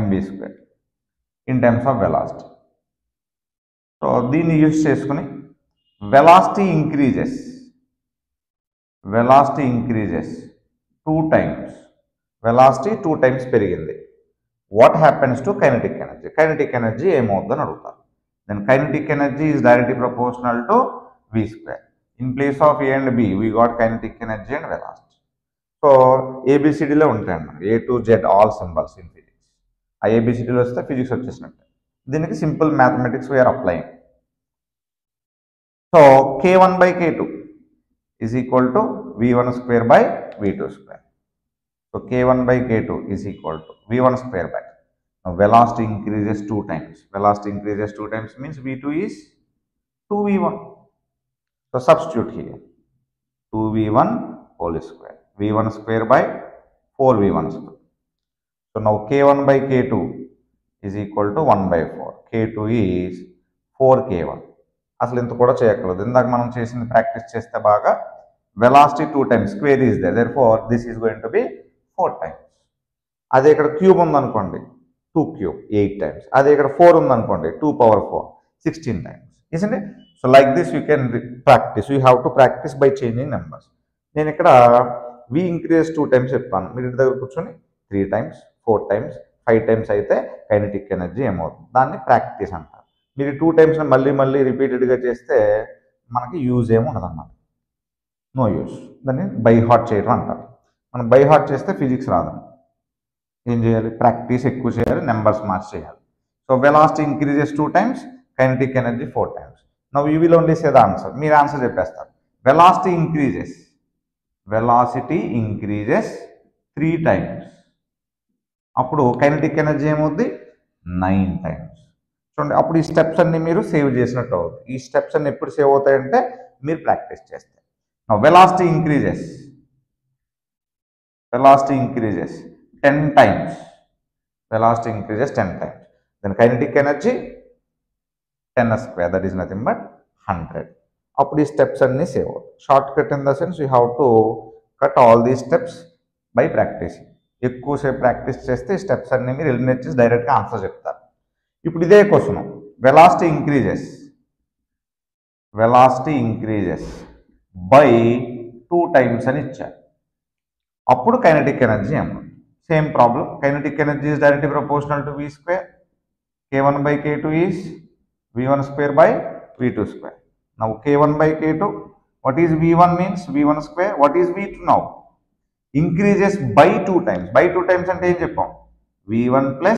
mv square in terms of velocity. So దీన్ని use చేసుకుని velocity increases 2 times, velocity 2 times పెరిగింది. What happens to kinetic energy? Kinetic energy ఏమవుతుందని అడుగుతారు. Then kinetic energy is directly proportional to v square. In place of a and b, we got kinetic energy and velocity. So ABCDలో ఉంటాయండి A to Z all symbols in physics. ఆ ABCDలో వస్తే physics వచ్చేసినట్టు. దీనికి simple mathematics we are applying. So K1 by K2 is equal to V1 square by V2 square. So K1 by K2 is equal to V1 square by. Now velocity increases 2 times. Velocity increases 2 times means V2 is 2V1. So substitute here 2V1 whole square. V1 square by 4V1 square. So now K1 by K2 is equal to 1 by 4. K2 is 4K1. అసలు ఇంత కూడా చేయక్కర్లేదు. ఇందాక మనం చేసింది practice చేస్తే బాగా velocity 2 times square is there, therefore this is going to be 4 times. అదే ఇక్కడ క్యూబ్ ఉందనుకోండి 2 cube 8 times. అదే ఇక్కడ 4 ఉందనుకోండి 2 power 4 16 times. Isn't it? So like this you can practice. You have to practice by changing numbers. నేను ఇక్కడ v increase 2 times చెప్పాను. మీరు ఇంటి దగ్గర కూర్చొని 3 times 4 times 5 times అయితే కైనెటిక్ ఎనర్జీ ఏమవుతుంది, దాన్ని ప్రాక్టీస్ అంటారు. మీరు 2 times మళ్ళీ రిపీటెడ్గా చేస్తే మనకి యూజ్ ఏమి ఉండదన్నమాట. No use. దాన్ని బై హార్ట్ చేయడం అంటారు. మనం బై హార్ట్ చేస్తే ఫిజిక్స్ రాదు. ఏం చేయాలి? ప్రాక్టీస్ ఎక్కువ చేయాలి, నెంబర్స్ మార్చి చేయాలి. So velocity increases 2 times, kinetic energy 4 times. Now you will only say the answer. మీరు ఆన్సర్ చెప్పేస్తారు. Velocity increases 3 times. అప్పుడు కైనెటిక్ ఎనర్జీ ఏమవుద్ది? 9 times. చూడండి, అప్పుడు ఈ స్టెప్స్ అన్ని మీరు సేవ్ చేసినట్టు అవుతుంది. ఈ స్టెప్స్ అన్ని ఎప్పుడు సేవ్ అవుతాయంటే మీరు ప్రాక్టీస్ చేస్తే. Velocity increases 10 times. Velocity increases 10 times. Then kinetic energy 10 square, that is nothing but 100. అప్పుడు ఈ స్టెప్స్ అన్ని సేవ్ అవుతాయి. Shortcut in the sense you have to cut all these steps by practising. ఎక్కువసేపు practice చేస్తే ఈ steps అన్ని మీరు eliminate చేసి డైరెక్ట్గా ఆన్సర్ చెప్తారు. ఇప్పుడు ఇదే question, velocity increases by 2 times అని ఇచ్చారు. అప్పుడు కైనెటిక్ ఎనర్జీ ఏమో same problem. Kinetic energy is directly proportional to v square. K1 by K2 is V1 square by V2 square. Now K1 by K2, what is V1 means? V1 square. What is V2 now? Increases by 2 times. By 2 times అంటే ఏం చెప్పాం? V1 plus